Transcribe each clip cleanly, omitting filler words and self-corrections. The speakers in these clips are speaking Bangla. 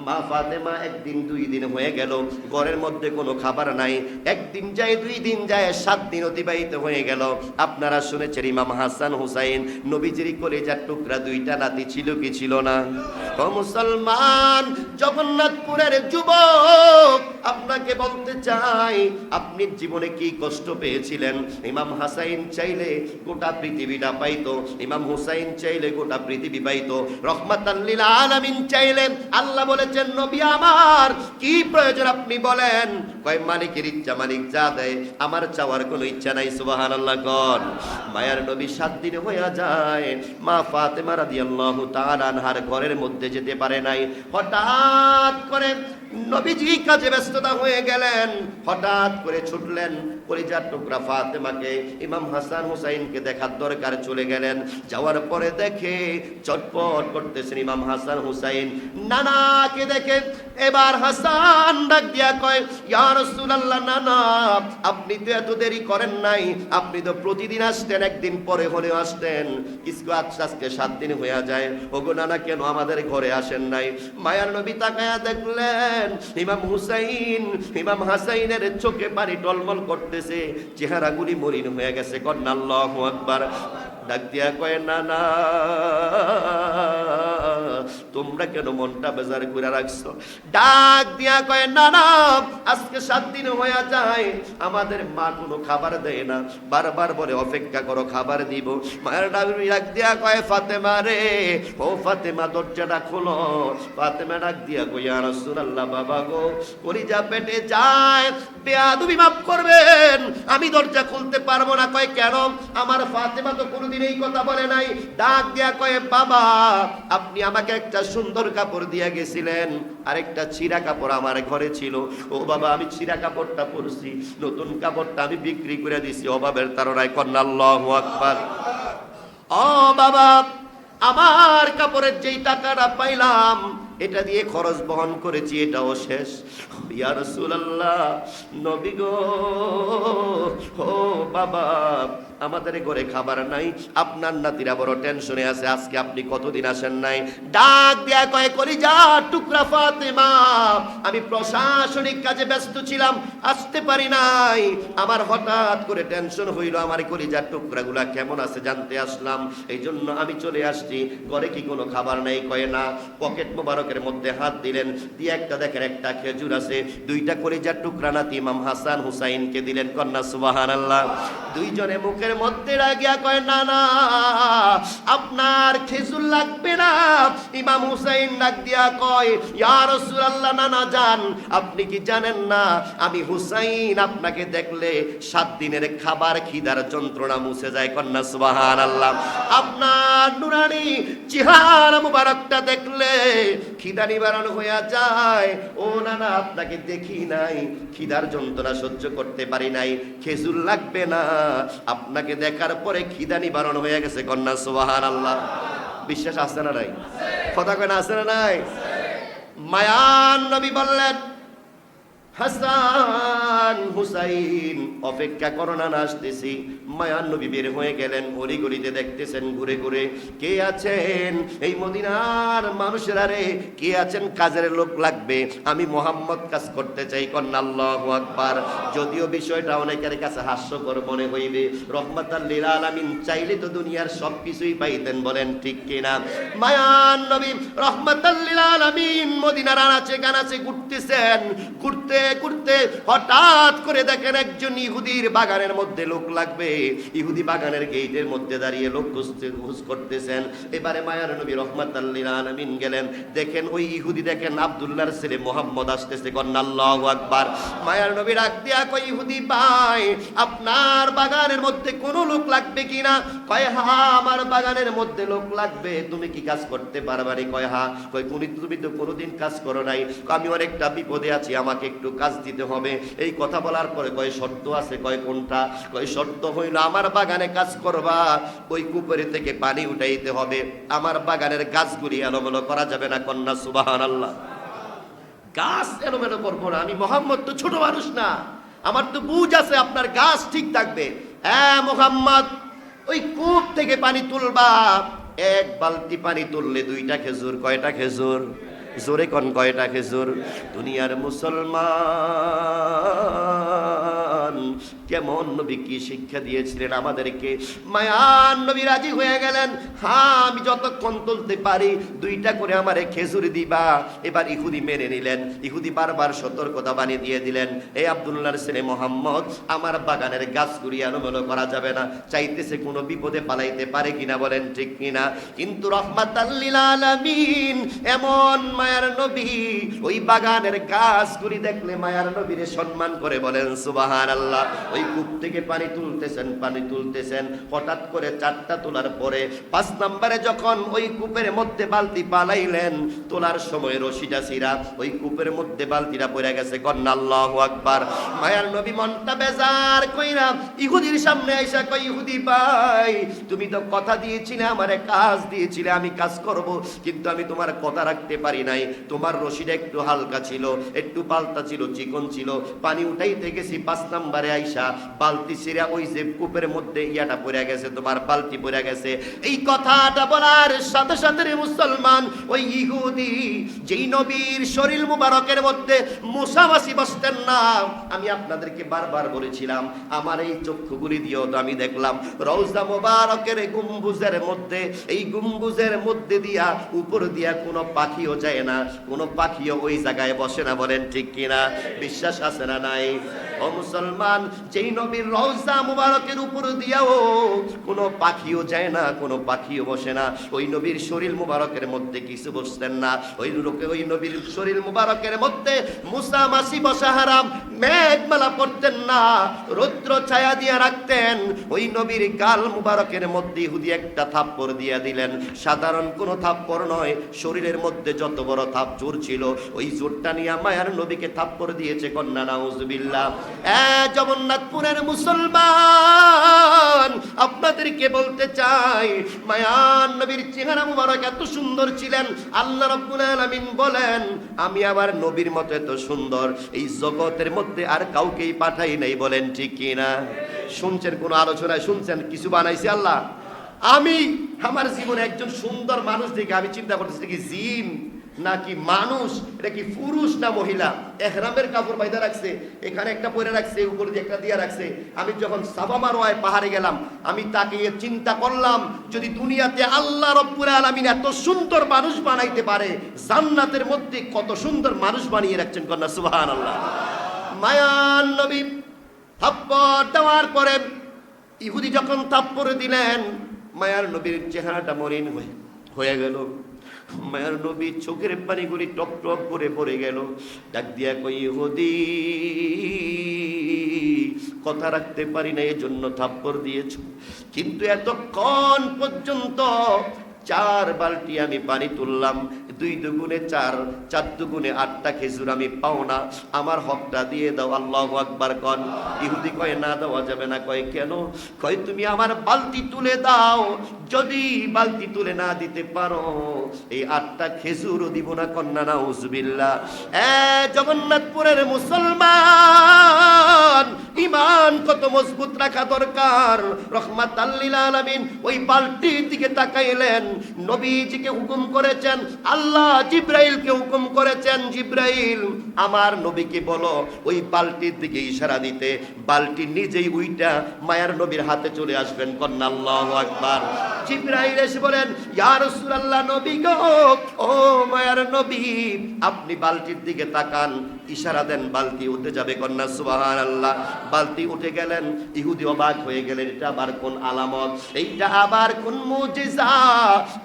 মা ফাতেমা একদিন 2 দিন হয়ে গেল, ঘরের মধ্যে কোনো খাবার নাই। একদিন যায়, 2 দিন যায়, 7 দিন অতিবাহিত হয়ে গেল। আপনারা শুনেছেন ইমাম হাসান হুসাইন নবীজির কলিজার টুকরা 2টা নাতি ছিল কি ছিল না? ও মুসলমান, জগন্নাথপুরের যুবক, আপনাকে বলতে চাই, আপনি জীবনে কি কষ্ট পেয়েছিলেন? ইমাম হাসাইন চাইলে গোটা পৃথিবীটা পাইতো, ইমাম হুসাইন চাইলে গোটা পৃথিবী পাইতো, রহমাতাল লিল আলামিন চাইলে। আল্লাহ বলেছেন, নবী আমার কি প্রয়োজন আপনি বলেন। কয় মালিকের ইচ্ছা, মালিক যা দেয়, আমার চাওয়ার কোনো ইচ্ছা নাই। সুবহানাল্লাহ কোন। মায়ার নবী 7 দিন হয়ে যায়, মা ফাতেমা রাদিয়াল্লাহু তাআলা আনহার ঘরের মধ্যে যেতে পারে নাই। হঠাৎ করে নবীজি কাজে ব্যস্ততা হয়ে গেলেন, হঠাৎ করে ছুটলেন কলিজার টুকরা ফাতেমাকে, ইমাম হাসান হুসাইনকে দেখার দরকার চলে গেলেন। যাওয়ার পরে দেখে চটপট করতেছেন ইমাম হাসান হুসাইন। নানাকে দেখে এবার হাসান ডাক দিয়া কয়, ইয়া রাসূলুল্লাহ, নানা আপনি তো এত দেরি করেন নাই, আপনি তো প্রতিদিন আসতেন, একদিন পরে হলেও আসতেন, কিছু আজকে 7 দিন হয়ে যায়, ওগো নানা কেন আমাদের ঘরে আসেন নাই? মায়ার নবী তাকায়া দেখলেন ইমাম হুসাইন, ইমাম হাসাইনের চোখে পানি টলমল করতেছে, চেহারাগুলি মলিন হয়ে গেছে। কন্যা আল্লাহু আকবার। ডাক দিয়া কয়, নানা তোমরা কেন মনটা বেজার করে রাখছো? ডাক দিয়া কয়, নানা আজকে 7 দিন হয়ে যায়, আমাদের মা কোনো খাবার দেয় না, বারবার বলে অপেক্ষা করো, খাবার দিব। মায়ের ডাক দিয়া কয়, ফাতেমা রে, ও ফাতেমা দরজাটা খোলো। ফাতেমা ডাক দিয়া কয়, ইয়া রাসূলুল্লাহ, বাবা গো কলিজা পেটে যায়, বেয়াদবি মাফ করবেন, আমি দরজা খুলতে পারবো না। কয় কেন? আমার ফাতেমা তো কোনোদিন এই কথা বলে নাই। ডাক দিয়া কয়, বাবা আপনি আমাকে একটা সুন্দর কাপড় দিয়া গেছিলেন, আরেকটা ছিঁড়া কাপড় আমার ঘরে ছিল। ও বাবা আমি ছিঁড়া কাপড়টা পরছি, নতুন কাপড়টা আমি বিক্রি করে দিছি অভাবের তাড়নায়। কন্যা আল্লাহু আকবার। ও বাবা, আমার কাপড়ের যেই টাকাটা পাইলাম এটা দিয়ে খরচ বহন করেছি, এটাও শেষ। ইয়া রাসূলুল্লাহ, নবী গো, ও বাবা আমাদের ঘরে খাবার নাই, আপনার নাতিরা বড় টেনশনে আছে, আজকে আপনি কতদিন আসেন নাই। ডাক দিয়া কয়, কলিজা টুকরা ফাতেমা, আমি প্রশাসনিক কাজে ব্যস্ত ছিলাম, আসতে পারি নাই। আমার হঠাৎ করে টেনশন হইল, আমার কলিজার টুকরাগুলা কেমন আছে জানতে আসলাম, এই জন্য আমি চলে আসছি। ঘরে কি কোনো খাবার নাই? কয় না। পকেট মোবারকের মধ্যে হাত দিলেন, দিয়ে একটা দেখেন একটা খেজুর আছে, 2টা কলিজার টুকরা নাতি ইমাম হাসান হুসাইনকে দিলেন। কন্যা সুবহানাল্লাহ। 2 জনে মুখের মধ্যে রাগিয়া কয়, না না আপনার খেজুর লাগবে না। ইমাম হুসাইন ডাক দিয়া কয়, ইয়া রাসূলুল্লাহ, নানা যান, আপনি কি জানেন না আমি হুসাইন আপনাকে দেখলে 7 দিনের খাবার খিদার যন্ত্রণা মুছে যায়। কন্যা সুবহানাল্লাহ। আপনার নুরানি চেহারা মুবারকটা দেখলে খিদা নিবারণ হয়ে যায়। ও নানা আপনাকে দেখি নাই, খিদার যন্ত্রণা সহ্য করতে পারি নাই, খেজুর লাগবে না, আপনাকে দেখার পরে খিদা নিবারণ হয়ে গেছে। কন্যা সুবহানাল্লাহ। বিশ্বাস আছে না নাই? কথা কয় না, আছে না নাই? মায়ান নবী বললেন, হাসান হুসাইন অপেক্ষা করো না, আসতেছি। মায়ান নবী বের হয়ে গেলেন, গলি গলিতে দেখতেছেন ঘুরে ঘুরে কে আছেন এই মদিনার মানুষেরা রে, কে আছেন কাজের লোক লাগবে, আমি মোহাম্মদ কাজ করতে চাই। কন্যা আল্লাহু আকবার। যদিও বিষয়টা অনেকের কাছে হাস্যকর মনে হইবে, রহমাতাল লিল আলামিন চাইলে তো দুনিয়ার সব কিছুই পাইতেন, বলেন ঠিক কিনা? মায়ান নবী রহমাতাল লিল আলামিন মদিনার আনাচে কানাচে ঘুরতেছেন, ঘুরতে ঘুরতে হঠাৎ করে দেখেন একজন ইহুদির বাগানের মধ্যে লোক লাগবে। ইহুদি বাগানের গেটের মধ্যে দাঁড়িয়ে লোক খোঁজ করতেছেন। এবারে মায়ার নবী রহমাতাল লিল আলামিন গেলেন, দেখেন ওই ইহুদি, দেখেন আব্দুল্লাহর ছেলে মুহাম্মদ আসতেছে। কন্যা আল্লাহু আকবার। মায়ার নবী ডাক দিয়া কয়, ইহুদি ভাই আপনার বাগানের মধ্যে কোনো লোক লাগবে কিনা? কয় হ্যাঁ আমার বাগানের মধ্যে লোক লাগবে, তুমি কি কাজ করতে পারবানি? কয় হ্যাঁ। কয় তুমি তো কোনোদিন কাজ করো নাই, আমি অনেকটা বিপদে আছি, আমাকে একটু কাজ দিতে হবে। এই কথা বলার পরে কয় শর্ত আছে। কয় কোনটা? কয় শর্ত হইল আমার বাগানে কাজ করবা, ওই কুপুরি থেকে পানি উঠাইতে হবে, আমার বাগানের গাছগুলি এলোমেলো করা যাবে না। কন্যা সুবহানাল্লাহ। গাছ এলোমেলো করবো না, আমি মোহাম্মদ তো ছোট মানুষ না, আমার তো বুঝ আছে, আপনার গাছ ঠিক থাকবে। হ্যাঁ মোহাম্মদ, ওই কূপ থেকে পানি তুলবা, 1 বালতি পানি তুললে 2টা খেজুর। কয়টা খেজুর? জোরে কোন কয়টা খেজুর? দুনিয়ার মুসলমান কেমন নবী কি শিক্ষা দিয়েছিলেন আমাদেরকে। মায়ার নবী রাজি হয়ে গেলেন, হ্যাঁ আমি যতক্ষণ তুলতে পারি 2টা করে আমারে খেজুর দিবা। এবার ইহুদি মেনে নিলেন। ইহুদি বারবার সতর্কতা বানিয়ে দিয়ে দিলেন, এই আব্দুল্লাহর ছেলে মোহাম্মদ, আমার বাগানের গাছগুলি এলোমেলো করা যাবে না। চাইতেছে কোনো বিপদে পালাইতে পারে কিনা, বলেন ঠিক কিনা? কিন্তু রহমাতাল লিল আলামিন এমন মায়ার নবী, ওই বাগানের গাছগুলি দেখলে মায়ার নবীরে সম্মান করে, বলেন সুবহানাল্লাহ। ওই কূপ থেকে পানি তুলতেছেন, হঠাৎ করে 4টা তোলার পরে 5 নম্বরে যখন ওই কূপের মধ্যে বালতি পালাইলেন, তোলার সময় রশিটা ছিঁড়া, ওই কূপের মধ্যে বালতিটা পড়ে গেছে। কন্না আল্লাহু আকবার। মায়ার নবী মনটা বেজার কইরা ইহুদির সামনে আইসা কই, ইহুদি ভাই তুমি তো কথা দিয়েছিলে, আমারে কাজ দিয়েছিলে, আমি কাজ করব, কিন্তু আমি তোমার কথা রাখতে পারি নাই। তোমার রশিটা একটু হালকা ছিল, একটু পাল্টা ছিল, চিকন ছিল, পানি উঠাইতে গেছি 5 নম্বরে আইসা বালতি ছিঁড়া ওই যে কূপের মধ্যে ইয়াটা পড়ে গেছে, তোমার বালতি পড়ে গেছে। এই কথাটা বলার সাথে সাথে মুসলমান ওই ইহুদি, যেই নবীর শরীর মুবারকের মধ্যে মুসাবাসি বসতেন না, আমি আপনাদেরকে বারবার বলেছিলাম, আমার এই চক্ষুগুলি দিয়েও তো আমি দেখলাম রওজা মুবারকের গম্বুজের মধ্যে, এই গম্বুজের মধ্যে দিয়া উপর দিয়া কোনো পাখিও যায় না, কোনো পাখিও ওই জায়গায় বসে না, বলেন ঠিক কিনা? বিশ্বাস আছে না নাই? ও মুসলমান, যেই নবীর রওজা মুবারকের উপর দিয়াও কোনো পাখিও যায় না, কোনো পাখিও বসে না, ওই নবীর শরীর মুবারকের মধ্যে কিছু বসতেন না। ওই নবীর শরীর মুবারকের মধ্যে মুসা মাসি বসা হারাম, মেঘমালা পড়তেন না, রৌদ্র ছায়া দিয়ে রাখতেন। ওই নবীর গাল মুবারকের মধ্যে ইহুদি একটা থাপ্পড় দিয়ে দিলেন, সাধারণ কোনো থাপ্পড় নয়, শরীরের মধ্যে যত বড় থাপ জোর ছিল, ওই জোরটা নিয়ে মায়ার নবীকে থাপ্পড় দিয়েছে। কন্যা নাউজুবিল্লাহ। জগন্নাথপুরের মুসলমান, আপনাদেরকে বলতে চাই, মায়ার নবীর চেহারা মুবারক এত সুন্দর ছিলেন, আল্লাহ রাব্বুল আলামিন বলেন, আমি আমার নবীর মতো এত সুন্দর এই জগতের মধ্যে আর কাউকেই পাঠাই নাই, বলেন ঠিক কিনা? শুনছেন কোন আলোচনায়, শুনছেন কিছু বানাইছে আল্লাহ? আমি আমার জীবনে একজন সুন্দর মানুষ দেখে আমি চিন্তা করতেছি, কি জিন নাকি মানুষ, এটা কি পুরুষ না মহিলা? ইহরামের কাপড় বাইদা রাখছে, এখানে একটা পরে রাখছে, উপর দিয়ে একটা দিয়ে রাখছে। আমি যখন সাফা মারওয়ায় পাহাড়ে গেলাম, আমি তাকে চিন্তা করলাম, যদি দুনিয়াতে আল্লাহ রাব্বুল আলামিন এত সুন্দর মানুষ বানাইতে পারে, জান্নাতের মধ্যে কত সুন্দর মানুষ বানিয়ে রাখছেন। কন্যা সুবহানাল্লাহ। মায়ার নবী থাপ্পড় দেওয়ার পরে ইহুদি যখন থাপ্পড় দিলেন, মায়ার নবীর চেহারাটা মলিন হয়ে গেল। মায়ার নবী চোখের পানিগুলি টপ টপ করে পড়ে গেল। ডাক দিয়া কই, ইহুদি কথা রাখতে পারি না, এজন্য থাপ্পড় দিয়েছো, কিন্তু এতক্ষণ পর্যন্ত 4 বালতি আমি পানি তুললাম, 2 দুগুণে 4, 4 দুগুণে 8টা খেজুর আমি পাও না, আমার হকটা দিয়ে দাও। আল্লাহু আকবার কন। ইহুদি কয়, না দেওয়া যাবে না। কয় কেন? কয় তুমি আমার বালতি তুলে দাও, যদি বালতি তুলে না দিতে পারো এই 8টা খেজুরও দিব না। কন্যা নাউজুবিল্লাহ। জগন্নাথপুরের মুসলমান, ইমান কত মজবুত রাখা দরকার। রহমাতাল লিল আলামিন ওই বালতির দিকে তাকাইলেন, নবীজিকে হুকুম করেছেন, আল্লাহ জিব্রাইলকে হুকুম করেছেন, জিব্রাইল আমার নবীকে বলো ওই বালতির দিকে ইশারা দিতে। বালতি নিজেই উইটা মায়ার নবীর হাতে চলে আসবেন। কন্যা আল্লাহু আকবার। জিব্রাইল এসে বলেন, ইয়া রাসূলুল্লাহ, নবী গো, ও মায়ার নবী, আপনি বালতির দিকে তাকান, ইশারা দেন, বালতি উঠে যাবে। কন্যা সুবহানাল্লাহ। বালতি উঠে গেলেন। ইহুদি অবাক হয়ে গেলেন, এটা আবার কোন আলামত, এইটা আবার কোন মুজিজা,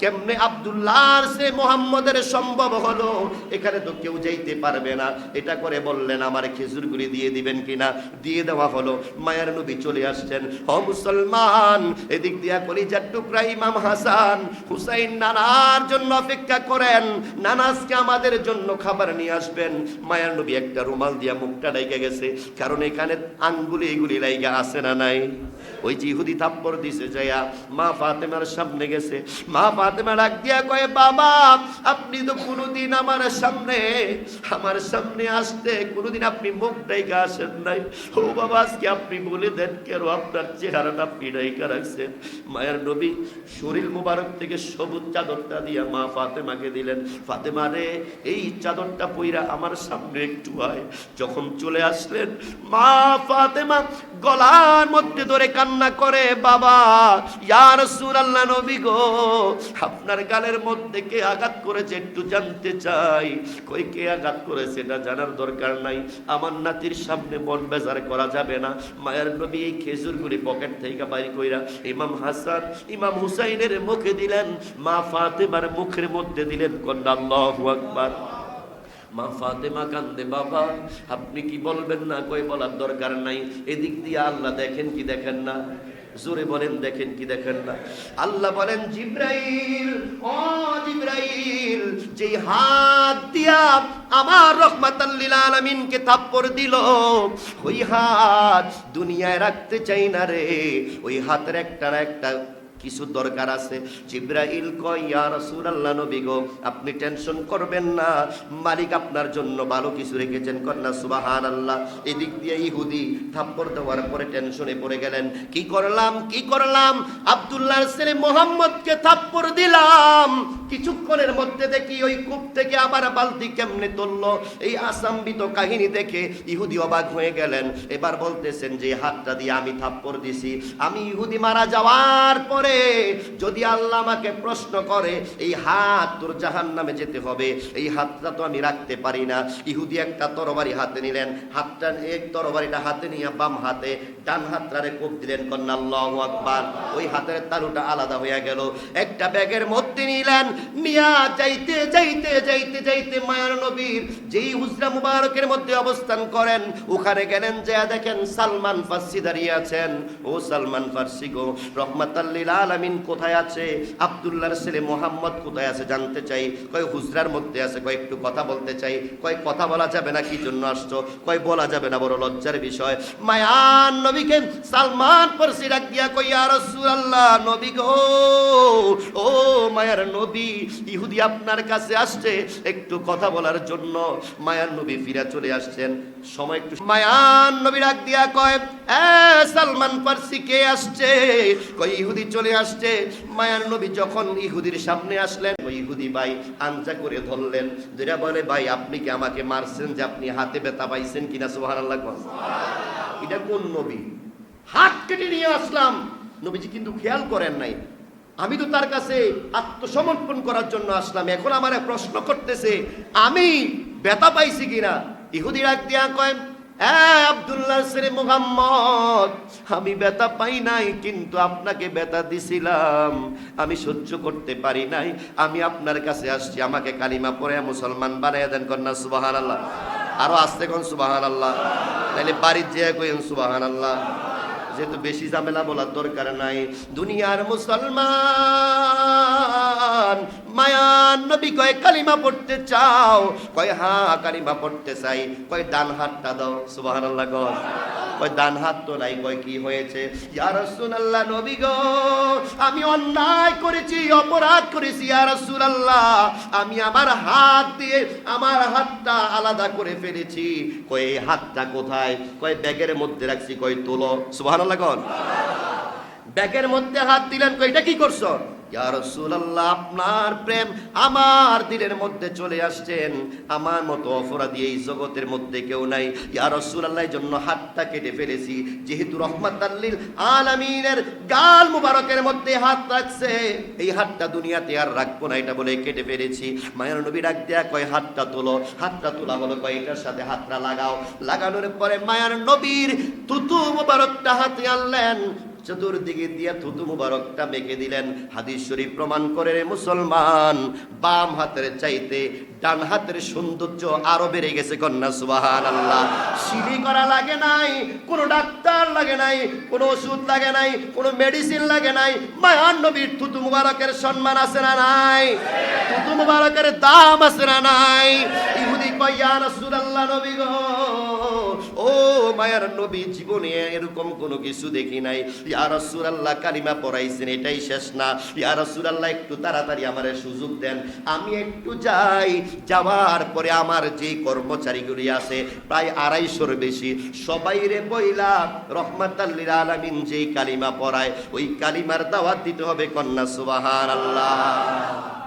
কেমনে আব্দুল্লাহর সে মুহাম্মদের সম্ভব হলো? এখানে তো কেউ যাইতে পারবে না। এটা করে বললেন, আমার খেজুরগুলি দিয়ে দিবেন কিনা? দিয়ে দেওয়া হলো। মায়ার নবী চলে আসছেন। ও মুসলমান, এদিক দিয়া কলিজার টুকরা ইমাম হাসান হুসাইন নানার জন্য অপেক্ষা করেন, নানাজকে আমাদের জন্য খাবার নিয়ে আসবেন। মায়ার নবী একটা রুমাল দিয়া মুখটা ঢেকে গেছে, কারণ এখানে আঙ্গুলি এগুলি লাইগা আছে না নাই? ওই যে ইহুদি থাপ্পড় দিছে, যাইয়া মা ফাতেমার সামনে গেছে। মা ফাতেমা ডাক দিয়া কয়, বাবা আপনি তো কোনোদিন আমার সামনে আসতে কোনোদিন আপনি মুখ ঢাইকা আসেন নাই। ও বাবা, আজকে আপনি বলে দেন কেন আপনার চেহারাটা আপনি ঢাইকা রাখছেন? মায়ের নবী শরীর মুবারক থেকে সবুজ চাদরটা দিয়া মা ফাতেমাকে দিলেন। ফাতেমা রে, এই চাদরটা পইরা আমার সামনে একটু আয়। যখন চলে আসলেন, মা ফাতেমা গলার মধ্যে ধরে কান্না করে, বাবা ইয়া রাসূলুল্লাহ, নবী গো, আপনার গালের মধ্যে কে আঘাত করেছে একটু জানতে চাই। কই কে আঘাত করেছে এটা জানার দরকার নাই, আমার নাতির সামনে মন বেজার করা যাবে না। মায়ের নবী এই খেজুরগুলি পকেট থেকে বাইর কইরা ইমাম হাসান ইমাম হুসাইনের মুখে দিলেন, মা ফাতেমার মুখের মধ্যে দিলেন। কন্যা আল্লাহু আকবার। মা ফাতেমা কান্দে, বাবা আপনি কি বলবেন না? কই বলার দরকার নাই। এদিক দিয়ে আল্লাহ দেখেন কি দেখেন না? জোরে বলেন, দেখেন কি দেখেন না? আল্লাহ বলেন, জিবরাইল, ও জিবরাইল, যেই হাত দিয়া আমার রহমাতাল লিল আলামিনকে থাপ্পড় দিল, ওই হাত দুনিয়ায় রাখতে চাই না রে। ওই হাতের একটা না একটা কিছু দরকার আছে। জিবরাইল কয়, ইয়া রাসূলুল্লাহ, নবী গো, আপনি টেনশন করবেন না, মালিক আপনার জন্য ভালো কিছু রেখেছেন। কন্যা সুবহানাল্লাহ। এদিক দিয়ে ইহুদি থাপ্পড় দেওয়ার পরে টেনশনে পড়ে গেলেন, কি করলাম কি করলাম, আব্দুল্লাহর ছেলে মুহাম্মদকে থাপ্পড় দিলাম। কিছুক্ষণের মধ্যে দেখি ওই কূপ থেকে আবার বালতি কেমনে তুললো। এই আসাম্বিত কাহিনী দেখে ইহুদি অবাক হয়ে গেলেন। এবার বলতেছেন যে হাতটা দিয়ে আমি থাপ্পড় দিছি, আমি ইহুদি মারা যাওয়ার পরে যদি আল্লাহ আমাকে প্রশ্ন করে এই হাত তোর জাহান্নামে যেতে হবে, এই হাতটা তো আমি রাখতে পারি না। ইহুদি একটা তরবারি হাতে নিলেন, হাতটা এক তরবারিটা হাতে নিয়ে বাম হাতে ডান হাতটারে কোপ দিলেন। কন্যা আল্লাহু আকবার। ওই হাতের তালুটা আলাদা হয়ে গেল। একটা ব্যাগের মধ্যে নিলেন, নিয়া যাইতে যাইতে যাইতে যাইতে মায়ার নবীর যেই হুজরা মুবারকের মধ্যে অবস্থান করেন, ওখানে গেলেন। যা দেখেন সালমান ফার্সি দাঁড়িয়ে আছেন। ও সালমান ফার্সি গো, রহমাতাল লিল আলামিন কোথায় আছে? আব্দুল্লাহর ছেলে মুহাম্মদ কোথায় আছে জানতে চাই। কয় হুজরার মধ্যে আছে। কয় একটু কথা বলতে চাই। কয় কথা বলা যাবে না, কি জন্য আসছো? কয় বলা যাবে না, বড় লজ্জার বিষয়। মায়ার নবীকে সালমান ফার্সি ডাক দিয়া কয়, ইয়া রাসূলুল্লাহ, নবী গো, ও মায়ার নবী, ইহুদি আপনার কাছে আসছে একটু কথা বলার জন্য। মায়ার নবী ফিরে চলে আসছেন। সময় একটু মায়ার নবী ডাক দিয়া কয়, এ সালমান ফার্সি, কে আসছে? কয় ইহুদি চলে আসছে। মায়ার নবী যখন ইহুদির সামনে আসলেন, ওই ইহুদি ভাই আনজা করে ধরলেন, যেটা বলে, ভাই আপনি কি আমাকে মারছেন যে আপনি হাতে ব্যথা পাইছেন কিনা? সুবহানাল্লাহ। এটা কোন নবী? হাত কেটে নিয়ে আসলাম। নবীজি কিন্তু খেয়াল করেন নাই, আমি তো তার কাছে আত্মসমর্পণ করার জন্য আসলাম, এখন আমার প্রশ্ন করতেছে আমি ব্যথা পাইছি কিনা। ইহুদি ডাক দিয়া কয়, আব্দুল্লাহর ছেলে মুহাম্মদ, আমি ব্যথা পাই নাই, কিন্তু আপনাকে ব্যথা দিছিলাম, আমি সহ্য করতে পারি নাই, আমি আপনার কাছে আসছি, আমাকে কালিমা পড়ে মুসলমান বানাইয়া দেন। কন্যা সুবহানাল্লাহ। আরো আসতে কোন সুবহানাল্লাহ। তাহলে বাড়ির যে কইন সুবহানাল্লাহ, যেহেতু বেশি ঝামেলা বলার দরকার নাই। দুনিয়ার মুসলমান মায়ার নবী কয়, কালিমা পড়তে চাও? কয় হ্যাঁ কালিমা পড়তে চাই। কয় ডান হাতটা দাও। সুবহানাল্লাহ। কয় ডান হাত তো নাই। কয় কি হয়েছে? ইয়া রাসূলুল্লাহ, নবী গো, আমি অন্যায় করেছি, অপরাধ করেছি ইয়া রাসূলুল্লাহ, আমি আমার হাত দিয়ে আমার হাতটা আলাদা করে ফেলেছি। কয় এই হাতটা কোথায়? কয় ব্যাগের মধ্যে রাখছি। কয় তোলো। সুবহানাল্লাহ। ব্যাগের মধ্যে হাত দিলেন। কয় এটা কি করছো? ইয়া রাসূলুল্লাহ, আপনার প্রেম আমার দিলের মধ্যে চলে আসছেন, আমার মতো অপরাধী এই জগতের মধ্যে কেউ নাই। ইয়া রাসূলুল্লাহ, এর জন্য হাতটা কেটে ফেলেছি। যেহেতু রহমাতাল লিল আলামিনের গাল মুবারকের মধ্যে হাত রাখছে, এই হাতটা দুনিয়াতে আর রাখবো না, এটা বলে কেটে ফেলেছি। মায়ের নবী ডাক দেয়া কয়, হাতটা তোলো। হাতটা তোলা হলো। কয় এটার সাথে হাতটা লাগাও। লাগানোর পরে মায়ের নবীর থুতু মুবারকটা হাতে আনলেন, চতুর্দিকে দিয়া থুতু মুবারকটা মেখে দিলেন। হাদিস শরীফ প্রমাণ করে রে মুসলমান, বাম হাতের চাইতে ডান হাতের সৌন্দর্য আরো বেড়ে গেছে। কন্যা সুবহানাল্লাহ। সিলি করা লাগে নাই, কোনো ডাক্তার লাগে নাই, কোনো ওষুধ লাগে নাই, কোনো মেডিসিন লাগে নাই। মায়ার নবীর থুতু মুবারকের সম্মান আছে না নাই? থুতু মুবারকের দাম আছে না নাই? ইহুদি কয়, ইয়া রাসূলুল্লাহ, নবী গো, ও মায়ার নবী জীবনে এরকম কোনো কিছু দেখি নাই। ইয়া রাসূলুল্লাহ কালিমা পড়াইছেন, এটাই শেষ না। ইয়া রাসূলুল্লাহ একটু তাড়াতাড়ি আমারে সুযোগ দেন, আমি একটু যাই। যাওয়ার পরে আমার যে কর্মচারীগুলি আছে প্রায় 250-র বেশি, সবাইরে বইলা রহমাতাল লিল আলামিন যেই কালিমা পড়ায় ওই কালিমার দাওয়াত দিতে হবে। কন্যা সুবহানাল্লাহ।